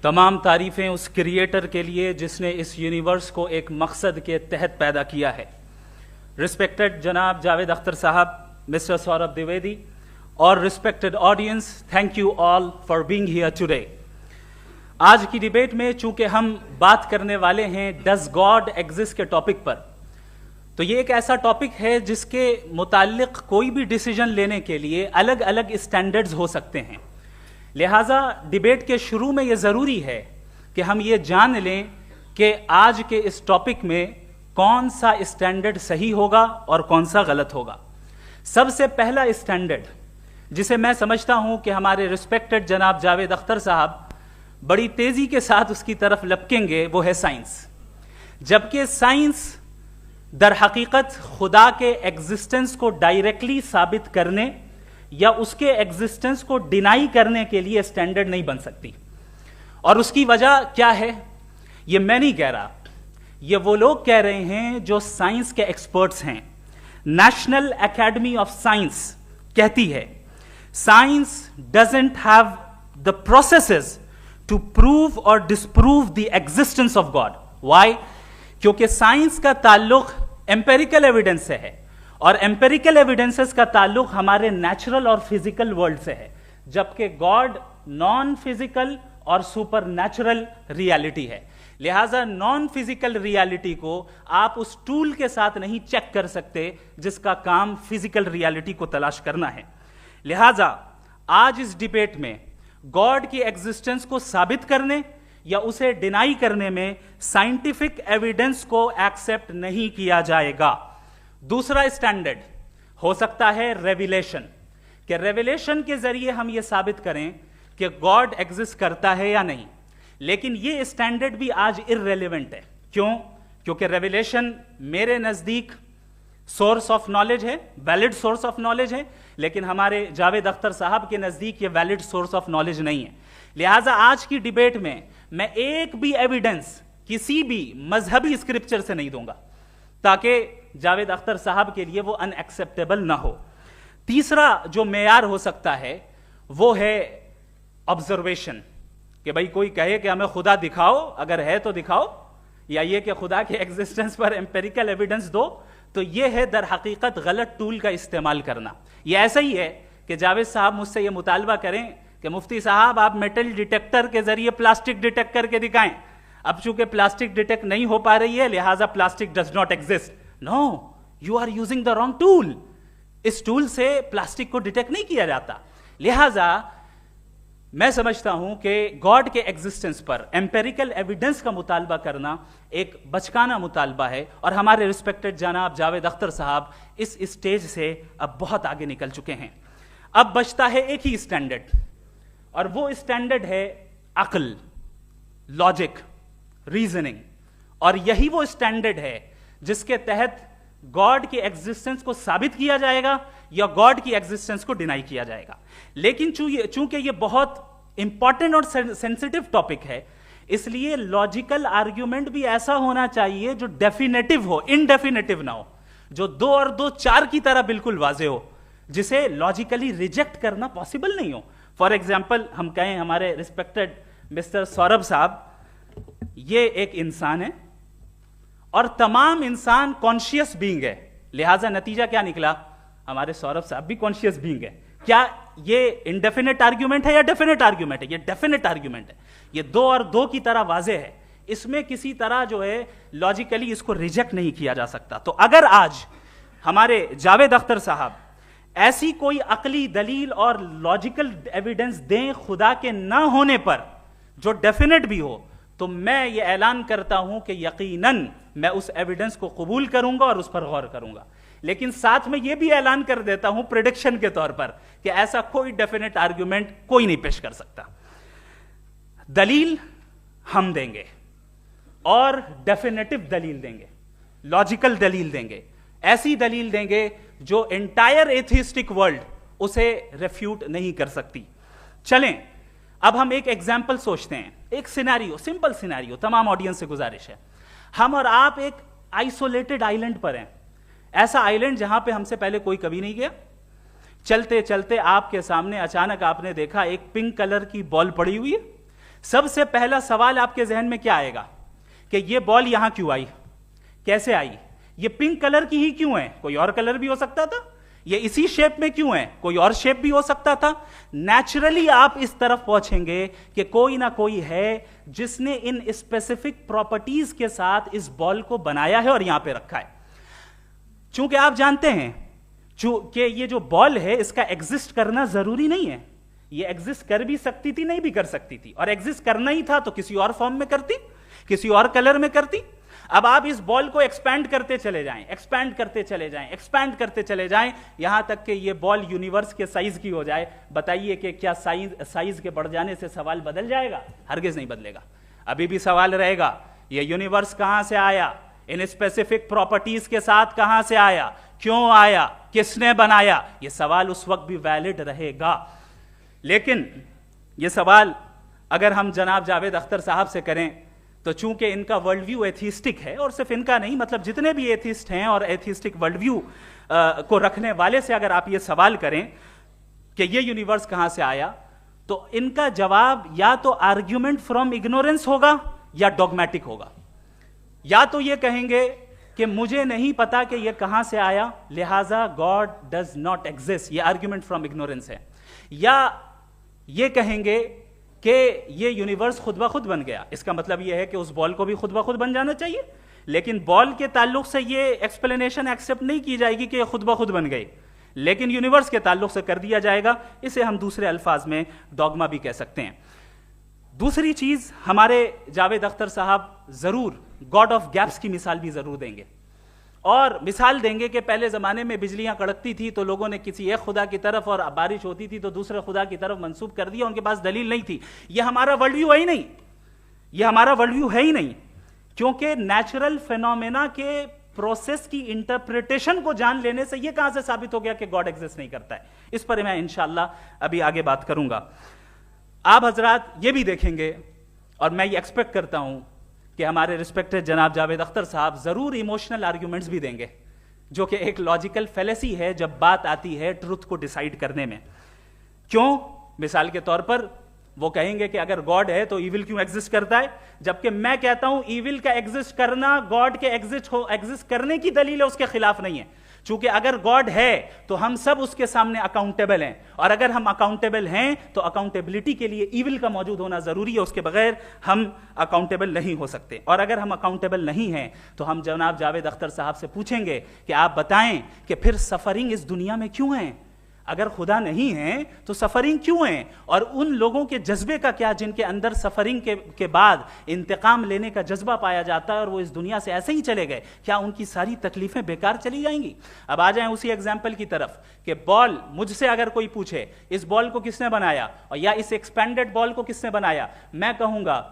تمام تعریفیں اس کریٹر کے لیے جس نے اس یونیورس کو ایک مقصد کے تحت پیدا کیا ہے. رسپیکٹڈ جناب جاوید اختر صاحب, مسٹر سوربھ دیویدی اور respected audience, thank you all for being here today. آج کی ڈیبیٹ میں چونکہ ہم بات کرنے والے ہیں ڈز گاڈ ایگزسٹ کے ٹاپک پر, تو یہ ایک ایسا ٹاپک ہے جس کے متعلق کوئی بھی ڈیسیجن لینے کے لیے الگ الگ اسٹینڈرڈز ہو سکتے ہیں. لہٰذا ڈیبیٹ کے شروع میں یہ ضروری ہے کہ ہم یہ جان لیں کہ آج کے اس ٹاپک میں کون سا اسٹینڈرڈ صحیح ہوگا اور کون سا غلط ہوگا. سب سے پہلا اسٹینڈرڈ جسے میں سمجھتا ہوں کہ ہمارے رسپیکٹڈ جناب جاوید اختر صاحب بڑی تیزی کے ساتھ اس کی طرف لپکیں گے, وہ ہے سائنس. جبکہ سائنس در حقیقت خدا کے ایگزسٹنس کو ڈائریکٹلی ثابت کرنے یا اس کے ایگزسٹنس کو ڈینائی کرنے کے لیے اسٹینڈرڈ نہیں بن سکتی. اور اس کی وجہ کیا ہے یہ میں نہیں کہہ رہا, یہ وہ لوگ کہہ رہے ہیں جو سائنس کے ایکسپرٹس ہیں. نیشنل اکیڈمی آف سائنس کہتی ہے science doesn't have the processes to prove اور disprove the existence of God. Why? کیونکہ سائنس کا تعلق ایمپیریکل ایویڈنس سے ہے اور ایمپیریکل ایویڈنسز کا تعلق ہمارے نیچرل اور فزیکل ورلڈ سے ہے, جبکہ گاڈ نان فزیکل اور سپر نیچرل ریالٹی ہے. لہٰذا نان فزیکل ریالٹی کو آپ اس ٹول کے ساتھ نہیں چیک کر سکتے جس کا کام فزیکل ریالٹی کو تلاش کرنا ہے. لہٰذا آج اس ڈیبیٹ میں گاڈ کی ایگزسٹنس کو ثابت کرنے یا اسے ڈینائی کرنے میں سائنٹیفک ایویڈنس کو ایکسپٹ نہیں کیا جائے گا. دوسرا اسٹینڈرڈ ہو سکتا ہے ریویلیشن, کہ ریویلیشن کے ذریعے ہم یہ ثابت کریں کہ گاڈ ایگزسٹ کرتا ہے یا نہیں. لیکن یہ اسٹینڈرڈ بھی آج ارریلیونٹ ہے. کیوں؟ کیونکہ ریویلیشن میرے نزدیک سورس آف نالج ہے, ویلڈ سورس آف نالج ہے, لیکن ہمارے جاوید اختر صاحب کے نزدیک یہ ویلڈ سورس آف نالج نہیں ہے. لہٰذا آج کی ڈیبیٹ میں ایک بھی ایویڈنس کسی بھی مذہبی اسکرپچر سے نہیں دوں گا تاکہ جاوید اختر صاحب کے لیے وہ ان ایکسیپٹیبل نہ ہو. تیسرا جو معیار ہو سکتا ہے وہ ہے آبزرویشن, کہ بھائی کوئی کہے کہ ہمیں خدا دکھاؤ, اگر ہے تو دکھاؤ, یا یہ کہ خدا کے ایگزسٹنس پر ایمپیریکل ایویڈنس دو. تو یہ ہے در حقیقت غلط ٹول کا استعمال کرنا. یہ ایسا ہی ہے کہ جاوید صاحب مجھ سے یہ مطالبہ کریں کہ مفتی صاحب آپ میٹل ڈیٹیکٹر کے ذریعے پلاسٹک ڈیٹیکٹ کر کے دکھائیں. اب چونکہ پلاسٹک ڈیٹیکٹ نہیں ہو پا رہی ہے لہٰذا plastic does not exist. No, you are using the wrong tool. اس ٹول سے پلاسٹک کو ڈیٹیکٹ نہیں کیا جاتا. لہٰذا میں سمجھتا ہوں کہ گاڈ کے ایگزسٹنس پر ایمپیریکل ایویڈنس کا مطالبہ کرنا ایک بچکانہ مطالبہ ہے, اور ہمارے رسپیکٹڈ جناب جاوید اختر صاحب اس اسٹیج سے اب بہت آگے نکل چکے ہیں. اب بچتا ہے ایک ہی اسٹینڈرڈ, اور وہ اسٹینڈرڈ ہے عقل, لاجک, ریزننگ. اور یہی وہ اسٹینڈرڈ ہے جس کے تحت گاڈ کی ایگزسٹنس کو ثابت کیا جائے گا یا گاڈ کی ایگزسٹنس کو ڈینائی کیا جائے گا. لیکن چونکہ یہ بہت امپورٹنٹ اور سینسٹیو ٹاپک ہے, اس لیے لاجیکل آرگیومنٹ بھی ایسا ہونا چاہیے جو ڈیفینیٹو ہو, انڈیفینیٹو نہ ہو, جو 2 اور 2 4 کی طرح بالکل واضح ہو, جسے لاجیکلی ریجیکٹ کرنا پاسبل نہیں ہو. فار ایگزامپل ہم کہیں ہمارے رسپیکٹڈ مسٹر سوربھ صاحب یہ ایک انسان ہے اور تمام انسان کانشیس بینگ ہے, لہٰذا نتیجہ کیا نکلا, ہمارے سوربھ صاحب بھی کانشیس بینگ ہے. کیا یہ انڈیفینٹ آرگیومنٹ ہے یا ڈیفینٹ آرگیومنٹ ہے؟ یہ ڈیفینٹ آرگیومنٹ ہے. یہ 2 اور 2 کی طرح واضح ہے, اس میں کسی طرح جو ہے لاجیکلی اس کو ریجیکٹ نہیں کیا جا سکتا. تو اگر آج ہمارے جاوید اختر صاحب ایسی کوئی عقلی دلیل اور لاجیکل ایویڈنس دیں خدا کے نہ ہونے پر جو ڈیفینٹ بھی ہو, تو میں یہ اعلان کرتا ہوں کہ یقیناً میں اس ایویڈنس کو قبول کروں گا اور اس پر غور کروں گا. لیکن ساتھ میں یہ بھی اعلان کر دیتا ہوں پریڈکشن کے طور پر کہ ایسا کوئی ڈیفینٹ آرگیومنٹ کوئی نہیں پیش کر سکتا. دلیل ہم دیں گے اور ڈیفینیٹو دلیل دیں گے, لاجیکل دلیل دیں گے, ایسی دلیل دیں گے جو انٹائر ایتھیسٹک ورلڈ اسے ریفیوٹ نہیں کر سکتی. چلیں اب ہم ایک ایگزامپل سوچتے ہیں, ایک سینیریو, سمپل سینیریو. تمام آڈینس سے گزارش ہے, ہم اور آپ ایک آئسولیٹڈ آئیلینڈ پر ہیں, ایسا آئیلینڈ جہاں پہ ہم سے پہلے کوئی کبھی نہیں گیا. چلتے چلتے آپ کے سامنے اچانک آپ نے دیکھا ایک پنک کلر کی بال پڑی ہوئی ہے, سب سے پہلا سوال آپ کے ذہن میں کیا آئے گا کہ یہ بال یہاں کیوں آئی, کیسے آئی, یہ پنک کلر کی ہی کیوں ہے, کوئی اور کلر بھی ہو سکتا تھا, یہ اسی شیپ میں کیوں ہے, کوئی اور شیپ بھی ہو سکتا تھا. نیچرلی آپ اس طرف پہنچیں گے کہ کوئی نہ کوئی ہے جس نے ان اسپیسیفک پراپرٹیز کے ساتھ اس بال کو بنایا ہے اور یہاں پہ رکھا ہے. چونکہ آپ جانتے ہیں کہ یہ جو بال ہے اس کا ایگزسٹ کرنا ضروری نہیں ہے, یہ ایگزسٹ کر بھی سکتی تھی, نہیں بھی کر سکتی تھی, اور ایگزسٹ کرنا ہی تھا تو کسی اور فارم میں کرتی, کسی اور کلر میں کرتی. اب آپ اس بال کو ایکسپینڈ کرتے چلے جائیں, ایکسپینڈ کرتے چلے جائیں, ایکسپینڈ کرتے چلے جائیں, یہاں تک کہ یہ بال یونیورس کے سائز کی ہو جائے. بتائیے کہ کیا سائز کے بڑھ جانے سے سوال بدل جائے گا؟ ہرگز نہیں بدلے گا. ابھی بھی سوال رہے گا یہ یونیورس کہاں سے آیا, ان اسپیسیفک پراپرٹیز کے ساتھ کہاں سے آیا, کیوں آیا, کس نے بنایا. یہ سوال اس وقت بھی ویلڈ رہے گا. لیکن یہ سوال اگر ہم جناب جاوید اختر صاحب سے کریں تو چونکہ ان کا ورلڈ ویو ایتھیسٹک ہے, اور صرف ان کا نہیں, مطلب جتنے بھی ایتھیسٹ ہیں اور ایتھیسٹک ورلڈ ویو کو رکھنے والے سے اگر آپ یہ سوال کریں کہ یہ یونیورس کہاں سے آیا, تو ان کا جواب یا تو آرگیومنٹ فرام اگنورینس ہوگا یا ڈوگمیٹک ہوگا. یا تو یہ کہیں گے کہ مجھے نہیں پتا کہ یہ کہاں سے آیا, لہذا گاڈ ڈز ناٹ ایگزسٹ, یہ آرگیومنٹ فرام اگنورینس ہے. یا یہ کہیں گے کہ یہ یونیورس خود بخود بن گیا. اس کا مطلب یہ ہے کہ اس بال کو بھی خود بخود بن جانا چاہیے, لیکن بال کے تعلق سے یہ ایکسپلینیشن ایکسیپٹ نہیں کی جائے گی کہ یہ خود بخود بن گئی, لیکن یونیورس کے تعلق سے کر دیا جائے گا. اسے ہم دوسرے الفاظ میں ڈوگما بھی کہہ سکتے ہیں. دوسری چیز, ہمارے جاوید اختر صاحب ضرور گاڈ آف گیپس کی مثال بھی ضرور دیں گے, اور مثال دیں گے کہ پہلے زمانے میں بجلیاں کڑکتی تھی تو لوگوں نے کسی ایک خدا کی طرف, اور بارش ہوتی تھی تو دوسرے خدا کی طرف منسوب کر دیا, ان کے پاس دلیل نہیں تھی. یہ ہمارا ورلڈ ویو ہے ہی نہیں, یہ ہمارا ورلڈ ویو ہے ہی نہیں, کیونکہ نیچرل فینومینا کے پروسیس کی انٹرپریٹیشن کو جان لینے سے یہ کہاں سے ثابت ہو گیا کہ گاڈ ایگزسٹ نہیں کرتا ہے. اس پر میں انشاءاللہ ابھی آگے بات کروں گا. آپ حضرات یہ بھی دیکھیں گے, اور میں یہ ایکسپیکٹ کرتا ہوں کہ ہمارے رسپیکٹڈ جناب جاوید اختر صاحب ضرور ایموشنل آرگیومنٹس بھی دیں گے, جو کہ ایک لاجیکل فیلیسی ہے جب بات آتی ہے ٹروتھ کو ڈیسائیڈ کرنے میں. کیوں؟ مثال کے طور پر وہ کہیں گے کہ اگر گاڈ ہے تو ایول کیوں ایگزسٹ کرتا ہے, جبکہ میں کہتا ہوں ایول کا ایگزسٹ کرنا گاڈ کے ایگزسٹ کرنے کی دلیل ہے, اس کے خلاف نہیں ہے. چونکہ اگر گاڈ ہے تو ہم سب اس کے سامنے اکاؤنٹیبل ہیں, اور اگر ہم اکاؤنٹیبل ہیں تو اکاؤنٹیبلٹی کے لیے ایول کا موجود ہونا ضروری ہے, اس کے بغیر ہم اکاؤنٹیبل نہیں ہو سکتے. اور اگر ہم اکاؤنٹیبل نہیں ہیں تو ہم جناب جاوید اختر صاحب سے پوچھیں گے کہ آپ بتائیں کہ پھر سفرنگ اس دنیا میں کیوں ہے؟ اگر خدا نہیں ہے تو سفرنگ کیوں ہے؟ اور ان لوگوں کے جذبے کا کیا جن کے اندر سفرنگ کے بعد انتقام لینے کا جذبہ پایا جاتا ہے اور وہ اس دنیا سے ایسے ہی چلے گئے, کیا ان کی ساری تکلیفیں بیکار چلی جائیں گی؟ اب آ جائیں اسی ایگزامپل کی طرف کہ بال, مجھ سے اگر کوئی پوچھے اس بال کو کس نے بنایا اور یا اس ایکسپینڈڈ بال کو کس نے بنایا, میں کہوں گا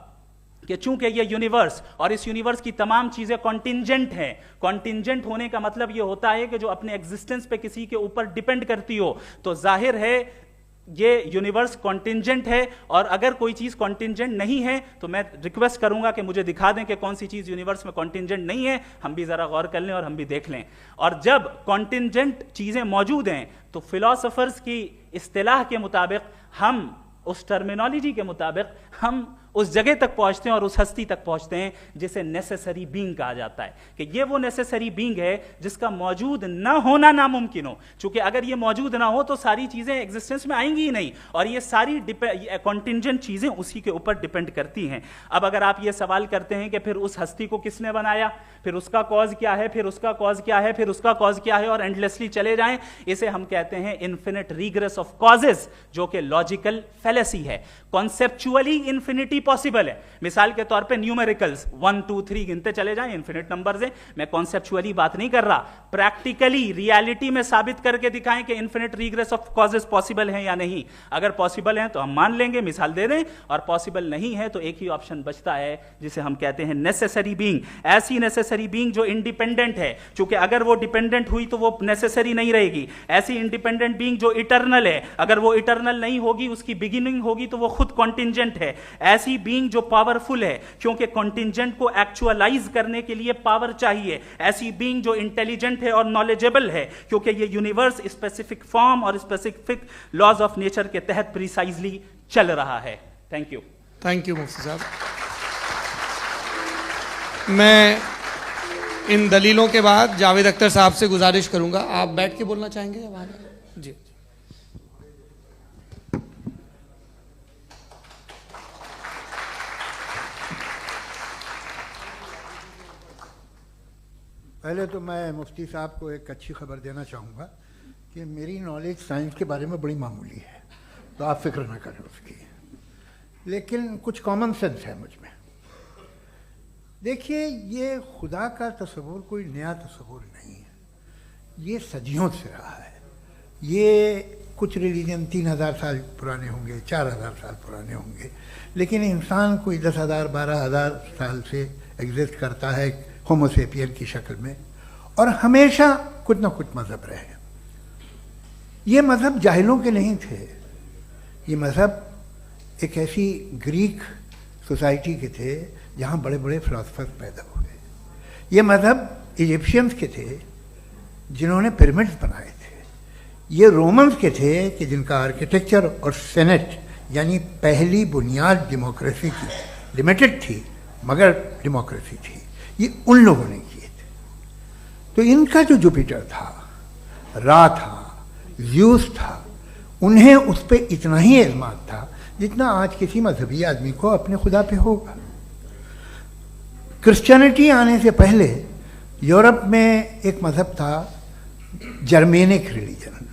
کہ چونکہ یہ یونیورس اور اس یونیورس کی تمام چیزیں کانٹینجنٹ ہیں. کانٹینجنٹ ہونے کا مطلب یہ ہوتا ہے کہ جو اپنے ایگزسٹنس پہ کسی کے اوپر ڈیپینڈ کرتی ہو, تو ظاہر ہے یہ یونیورس کانٹینجنٹ ہے. اور اگر کوئی چیز کانٹینجنٹ نہیں ہے تو میں ریکویسٹ کروں گا کہ مجھے دکھا دیں کہ کون سی چیز یونیورس میں کانٹینجنٹ نہیں ہے, ہم بھی ذرا غور کر لیں اور ہم بھی دیکھ لیں. اور جب کانٹینجنٹ چیزیں موجود ہیں تو فلاسفرز کی اصطلاح کے مطابق, ہم اس ٹرمینالوجی کے مطابق ہم اس جگہ تک پہنچتے ہیں اور اس ہستی تک پہنچتے ہیں جسے نیسیسری بینگ کہا جاتا ہے, کہ یہ وہ نیسیسری بینگ ہے جس کا موجود نہ ہونا ناممکن ہو. چونکہ اگر یہ موجود نہ ہو تو ساری چیزیں ایگزسٹنس میں آئیں گی ہی نہیں, اور یہ ساری کانٹینجنٹ چیزیں اسی کے اوپر ڈیپینڈ کرتی ہیں. اب اگر آپ یہ سوال کرتے ہیں کہ پھر اس ہستی کو کس نے بنایا, پھر اس کا کاز کیا ہے, پھر اس کا کاز کیا ہے, پھر اس کا کاز کیا ہے, اور اینڈلیسلی چلے جائیں, اسے ہم کہتے ہیں انفینٹ ریگریس آف کازز, جو کہ لاجیکل فیلیسی ہے. کانسیپچولی انفینٹی پاسبل ہے. مثال کے طور پہ نیومیریکلز 1 2 3 گنتے چلے جائیں, انفینٹ نمبرز ہیں. میں کانسیپچولی بات نہیں کر رہا, پریکٹیکلی ریالٹی میں ثابت کر کے دکھائیں کہ infinite regress of causes possible ہیں یا نہیں. اگر پاسبل ہیں تو ہم مان لیں گے, مثال دے دیں, اور پاسبل نہیں ہے تو ایک ہی آپشن بچتا ہے جسے ہم کہتے ہیں نیسیسری بینگ. ایسی نیسیسری بینگ جو انڈیپینڈنٹ ہے, چونکہ اگر وہ ڈیپینڈنٹ ہوئی تو وہ نیسیسری نہیں رہے گی. ایسی انڈیپینڈنٹ بینگ جو اٹرنل ہے, اگر وہ اٹرنل نہیں ہوگی, اس کی بگننگ ہوگی تو وہ خود کانٹینجنٹ ہے. ایسی بینگ جو پاورفل ہے, کیونکہ کانٹینجنٹ کو ایکچوالائز کرنے کے لیے پاور چاہیے. ایسی بینگ جو انٹیلیجنٹ ہے اور نالجبل ہے, کیونکہ یہ یونیورس اسپیسیفک فارم اور اسپیسیفک لاز آف نیچر کے تحت پریسائزلی چل رہا ہے. Thank you. تھینک یو مفتی صاحب. میں ان دلیلوں کے بعد جاوید اختر صاحب سے گزارش کروں گا, آپ بیٹھ کے بولنا چاہیں گے یا وہاں؟ جی. پہلے تو میں مفتی صاحب کو ایک اچھی خبر دینا چاہوں گا کہ میری نالج سائنس کے بارے میں بڑی معمولی ہے, تو آپ فکر نہ کریں اس کی, لیکن کچھ کامن سینس ہے مجھ میں. دیکھیے, یہ خدا کا تصور کوئی نیا تصور نہیں ہے, یہ صدیوں سے رہا ہے. یہ کچھ ریلیجن 3000 سال پرانے ہوں گے, 4000 سال پرانے ہوں گے, لیکن انسان کوئی 10,000 12,000 سال سے ایگزسٹ کرتا ہے ہومو سیپین کی شکل میں, اور ہمیشہ کچھ نہ کچھ مذہب رہے. یہ مذہب جاہلوں کے نہیں تھے, یہ مذہب ایک ایسی گریک سوسائٹی کے تھے جہاں بڑے بڑے فلاسفرز پیدا ہوئے. یہ مذہب ایجپشینز کے تھے جنہوں نے پیرامڈز بنائے تھے. یہ رومنز کے تھے کہ جن کا آرکیٹیکچر اور سینٹ یعنی پہلی بنیاد ڈیموکریسی کی لمیٹڈ تھی مگر ڈیموکریسی تھی, یہ ان لوگوں نے کیے تھے. تو ان کا جو جوپیٹر تھا, را تھا, زیوس تھا, انہیں اس پہ اتنا ہی اعتماد تھا جتنا آج کسی مذہبی آدمی کو اپنے خدا پہ ہوگا. کرسچینٹی آنے سے پہلے یورپ میں ایک مذہب تھا جرمینک ریلیجن.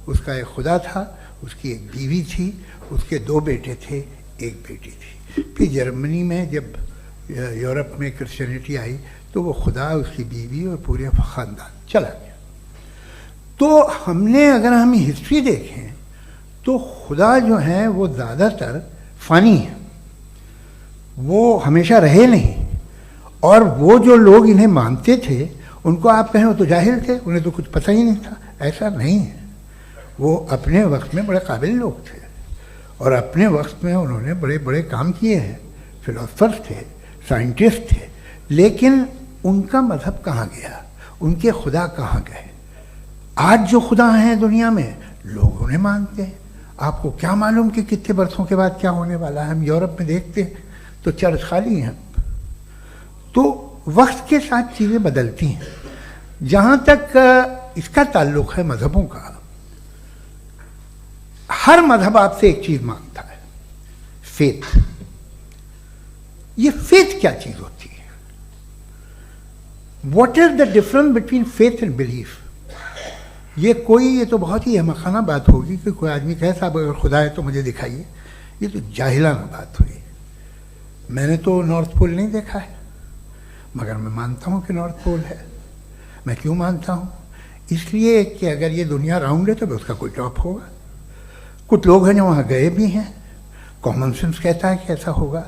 اس کا ایک خدا تھا, اس کی ایک بیوی تھی, اس کے 2 بیٹے تھے, ایک بیٹی تھی. پھر جرمنی میں جب یورپ میں کرسچینٹی آئی تو وہ خدا, اس کی بیوی اور پورے خاندان چلا گیا. تو اگر ہم ہسٹری دیکھیں تو خدا جو ہیں وہ زیادہ تر فانی ہیں, وہ ہمیشہ رہے نہیں. اور وہ جو لوگ انہیں مانتے تھے ان کو آپ کہیں وہ تو جاہل تھے, انہیں تو کچھ پتہ ہی نہیں تھا. ایسا نہیں ہے, وہ اپنے وقت میں بڑے قابل لوگ تھے اور اپنے وقت میں انہوں نے بڑے بڑے کام کیے ہیں. فلاسفرز تھے, سائنٹسٹ تھے, لیکن ان کا مذہب کہاں گیا, ان کے خدا کہاں گئے؟ آج جو خدا ہیں دنیا میں لوگ انہیں مانتے ہیں. آپ کو کیا معلوم کہ کتنے برسوں کے بعد کیا ہونے والا ہے؟ ہم یورپ میں دیکھتے ہیں تو چرچ خالی ہیں. تو وقت کے ساتھ چیزیں بدلتی ہیں. جہاں تک اس کا تعلق ہے مذہبوں کا, ہر مذہب آپ سے ایک چیز مانگتا ہے, فیتھ. یہ فیتھ کیا چیز ہوتی ہے؟ What is the difference between faith and belief? یہ تو بہت ہی احمقانہ بات ہوگی کہ کوئی آدمی کہے صاحب اگر خدا ہے تو مجھے دکھائیے. یہ تو جاہلانہ بات ہوئی. میں نے تو نارتھ پول نہیں دیکھا ہے مگر میں مانتا ہوں کہ نارتھ پول ہے. میں کیوں مانتا ہوں؟ اس لیے کہ اگر یہ دنیا راؤنڈ ہے تو اس کا کوئی ٹاپ ہوگا. کچھ لوگ ہیں جو وہاں گئے بھی ہیں, کامن سینس کہتا ہے کہ ایسا ہوگا,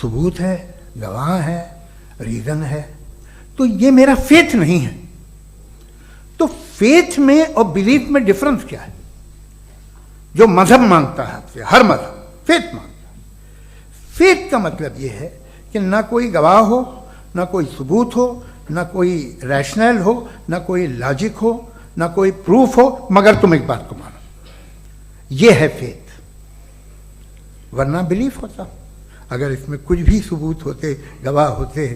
ثبوت ہے, گواہ ہے, ریزن ہے. تو یہ میرا فیتھ نہیں ہے. تو فیتھ میں اور بلیف میں ڈفرنس کیا ہے؟ جو مذہب مانگتا ہے آپ سے, ہر مذہب فیتھ مانگتا ہے. فیتھ کا مطلب یہ ہے کہ نہ کوئی گواہ ہو, نہ کوئی ثبوت ہو, نہ کوئی ریشنل ہو, نہ کوئی لاجک ہو, نہ کوئی پروف ہو, مگر تم ایک بات کو مانو. یہ ہے فیتھ. ورنہ بلیف ہوتا. اگر اس میں کچھ بھی ثبوت ہوتے, گواہ ہوتے,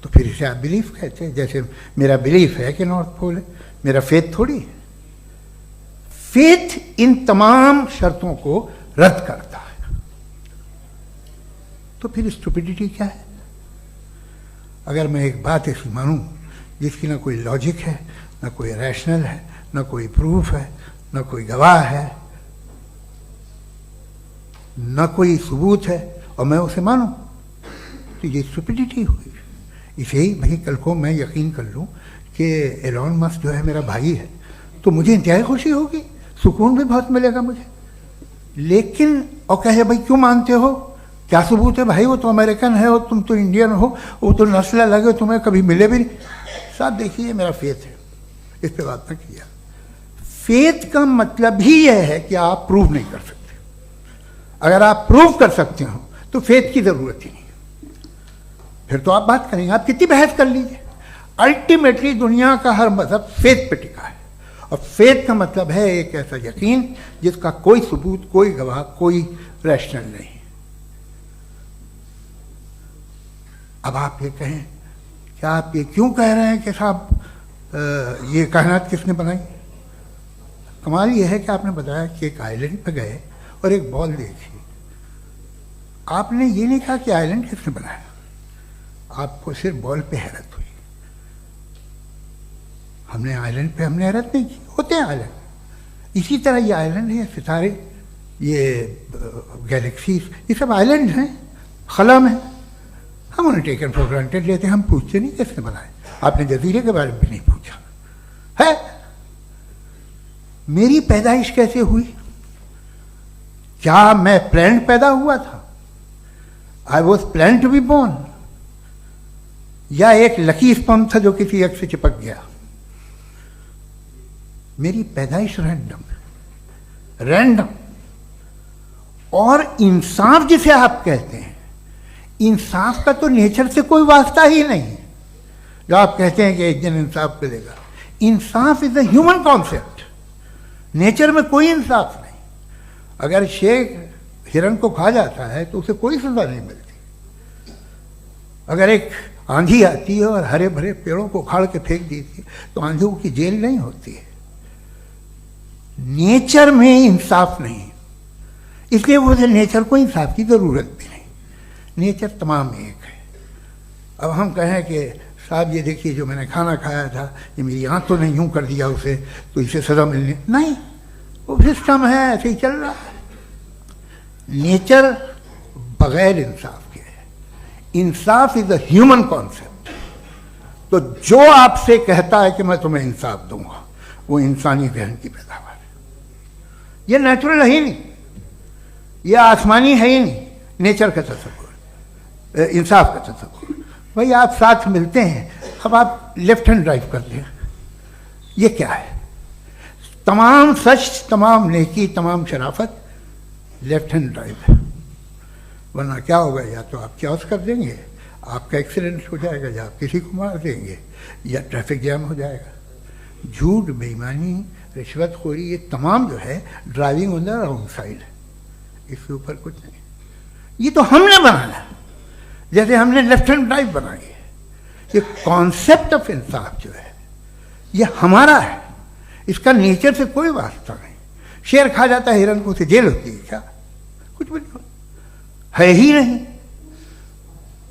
تو پھر اسے آپ بلیف کہتے. جیسے میرا بلیف ہے کہ نارتھ پول ہے, میرا فیتھ تھوڑی ہے. فیتھ ان تمام شرطوں کو رد کرتا ہے. تو پھر اسٹوپیڈیٹی کیا ہے؟ اگر میں ایک بات ایسی مانوں جس کی نہ کوئی لاجک ہے, نہ کوئی ریشنل ہے, نہ کوئی پروف ہے, نہ کوئی گواہ ہے, نہ کوئی ثبوت ہے, اور میں اسے مانوں, تو یہ اسٹوپیڈیٹی ہوئی. اسے ہی بھائی کل کو میں یقین کر لوں کہ ایلون مسک جو ہے میرا بھائی ہے تو مجھے انتہائی خوشی ہوگی, سکون بھی بہت ملے گا مجھے. لیکن اور کہے بھائی کیوں مانتے ہو, کیا ثبوت ہے؟ بھائی وہ تو امریکن ہے اور تم تو انڈین ہو, وہ تو نسل الگ ہے, تمہیں کبھی ملے بھی نہیں. صاحب دیکھیے میرا فیتھ ہے, اس پہ بات نہ کیا. فیتھ کا مطلب ہی یہ ہے کہ آپ پروو نہیں کر سکتے. اگر آپ پروو کر سکتے ہو تو فیتھ کی ضرورت ہی نہیں, پھر تو آپ بات کریں گے, آپ کتنی بحث کر لیجیے. الٹیمیٹلی دنیا کا ہر مذہب فیتھ پہ ٹکا ہے, اور فیتھ کا مطلب ہے ایک ایسا یقین جس کا کوئی ثبوت, کوئی گواہ, کوئی ریشنل نہیں. اب آپ یہ کہیں کیا آپ یہ کیوں کہہ رہے ہیں کہ صاحب یہ کائنات کس نے بنائی؟ کمال یہ ہے کہ آپ نے بتایا کہ ایک آئلینڈ پہ گئے اور ایک بال دیکھی. آپ نے یہ نہیں کہا کہ آئلینڈ کس نے بنایا، آپ کو صرف بال پہ حیرت ہوئی. ہم نے آئلینڈ پہ ہم نے حیرت نہیں کی، ہوتے ہیں آئلینڈ. اسی طرح یہ آئلینڈ ہیں، ستارے، یہ گیلیکسیز، یہ سب آئلینڈ ہیں، خلا میں. ہم انہیں ٹیکن فار گرانٹیڈ لیتے ہیں، ہم پوچھتے نہیں کس نے بنائے. آپ نے جزیرے کے بارے میں بھی نہیں پوچھا ہے. میری پیدائش کیسے ہوئی؟ کیا میں پلانڈ پیدا ہوا تھا؟ I was planned to be born, یا ایک لکی اسپرم تھا جو کسی ایگ سے چپک گیا؟ میری پیدائش رینڈم. اور انصاف جسے آپ کہتے ہیں، انصاف کا تو نیچر سے کوئی واسطہ ہی نہیں ہے. جو آپ کہتے ہیں کہ ایک دن انصاف ملے گا، انصاف از اے ہیومن کانسیپٹ. نیچر میں کوئی انصاف نہیں. اگر شیر ہرن کو کھا جاتا ہے تو اسے کوئی سزا نہیں ملتی. اگر ایک آندھی آتی ہے اور ہرے بھرے پیڑوں کو اکھاڑ کے پھینک دیتی ہے تو آندھیوں کی جیل نہیں ہوتی ہے. نیچر میں انصاف نہیں، اس لیے وہ نیچر کو انصاف کی ضرورت بھی نہیں. نیچر تمام ایک ہے. اب ہم کہیں کہ صاحب یہ دیکھیے جو میں نے کھانا کھایا تھا یہ میری آنکھوں نے یوں کر دیا اسے تو اسے سزا ملنی نہیں. وہ سسٹم ہے، ایسے ہی چل رہا ہے. نیچر بغیر انصاف کے ہے. انصاف از اے ہیومن کانسیپٹ. تو جو آپ سے کہتا ہے کہ میں تمہیں انصاف دوں گا وہ انسانی ذہن کی پیداوار ہے. یہ نیچرل ہے ہی نہیں، یہ آسمانی ہے ہی نہیں. نیچر کا تصور، انصاف کا تصور. بھائی آپ ساتھ ملتے ہیں، اب آپ لیفٹ ہینڈ ڈرائیو کرتے ہیں، یہ کیا ہے؟ تمام سچ، تمام نیکی، تمام شرافت لیفٹ ہینڈ ڈرائیو ہے. ورنہ کیا ہوگا؟ یا تو آپ کیوس کر دیں گے، آپ کا ایکسیڈنٹ ہو جائے گا، یا آپ کسی کو مار دیں گے، یا ٹریفک جام ہو جائے گا. جھوٹ، بے ایمانی، رشوت خوری، یہ تمام جو ہے driving on the wrong side. اس کے اوپر کچھ نہیں. یہ تو ہم نے بنایا، جیسے ہم نے لیفٹ ہینڈ ڈرائیو بنائی ہے. یہ کانسیپٹ آف انصاف جو ہے یہ ہمارا ہے، اس کا نیچر سے کوئی واسطہ نہیں. شیر کھا جاتا ہے ہرن کو، اسے جیل ہوتی ہے کیا؟ کچھ بھی نہیں ہے ہی نہیں.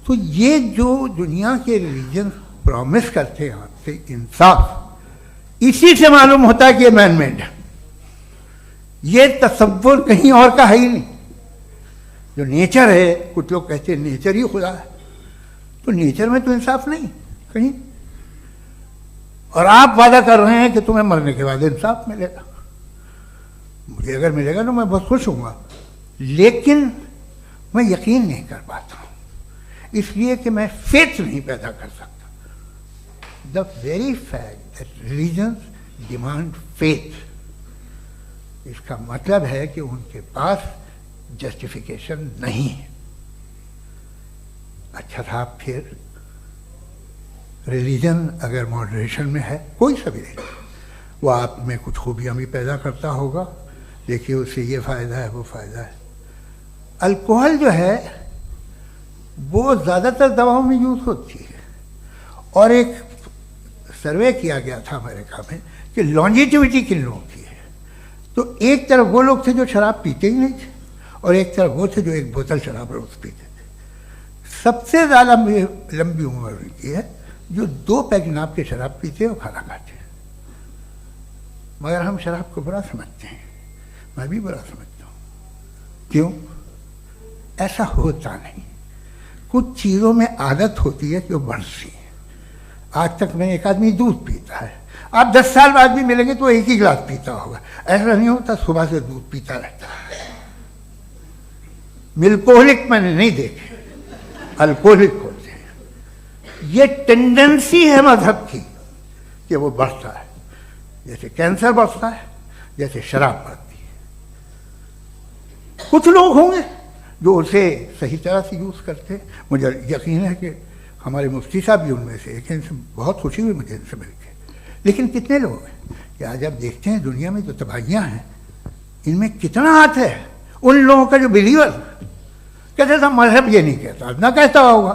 تو یہ جو دنیا کے ریلیجن پرومس کرتے ہیں آپ سے انصاف، اسی سے معلوم ہوتا ہے کہ یہ مین میڈ ہے. یہ تصور کہیں اور کا ہے ہی نہیں. جو نیچر ہے، کچھ لوگ کہتے ہیں نیچر ہی خدا ہے، تو نیچر میں تو انصاف نہیں کہیں. اور آپ وعدہ کر رہے ہیں کہ تمہیں مرنے کے بعد انصاف ملے گا. مجھے اگر ملے گا تو میں بہت خوش ہوں گا، لیکن میں یقین نہیں کر پاتا ہوں، اس لیے کہ میں فیتھ نہیں پیدا کر سکتا. The very fact that religions demand faith, اس کا مطلب ہے کہ ان کے پاس جسٹیفیکیشن نہیں ہے. اچھا صاحب، پھر ریلیجن اگر ماڈریشن میں ہے، کوئی سا بھی ریلیجن، وہ آپ میں کچھ خوبیاں بھی پیدا کرتا ہوگا. دیکھیے اس سے یہ فائدہ ہے، وہ فائدہ ہے. الکوہل جو ہے وہ زیادہ تر دواؤں میں یوز ہوتی ہے. اور ایک سروے کیا گیا تھا امریکہ میں کہ لانجیٹیوٹی کن لوگوں کی ہے. تو ایک طرف وہ لوگ تھے جو شراب پیتے ہی نہیں تھے، اور ایک طرف وہ تھے جو ایک بوتل شراب روز پیتے تھے. سب سے زیادہ لمبی عمر کی ہے جو 2 پیک ناپ کے شراب پیتے اور کھانا کھاتے ہیں. مگر ہم شراب کو برا سمجھتے ہیں، میں بھی برا سمجھتا ہوں. کیوں؟ ایسا ہوتا نہیں. کچھ چیزوں میں عادت ہوتی ہے کہ وہ بڑھتی ہے. آج تک میں ایک آدمی دودھ پیتا ہے، آپ 10 سال بعد بھی ملیں گے تو ایک ہی گلاس پیتا ہوگا. ایسا نہیں ہوتا، صبح سے دودھ پیتا رہتا ہے. ملکوہلک میں نے نہیں دیکھے، الکوہلک ہوتے ہیں. یہ ٹینڈنسی ہے مذہب کی کہ وہ بڑھتا ہے، جیسے کینسر بڑھتا ہے، جیسے شراب بڑھتی ہے. کچھ لوگ ہوں گے جو اسے صحیح طرح سے یوز کرتے. مجھے یقین ہے کہ ہمارے مفتی صاحب بھی ان میں سے ایک ہیں. ان سے بہت خوشی ہوئی مجھے ان سے مل کے. لیکن کتنے لوگ ہیں کہ آج آپ دیکھتے ہیں دنیا میں جو تباہیاں ہیں، ان میں کتنا ہاتھ ہے ان لوگوں کا جو بلیور. کہتے تھا مذہب یہ نہیں کہتا، نہ کہتا ہوگا.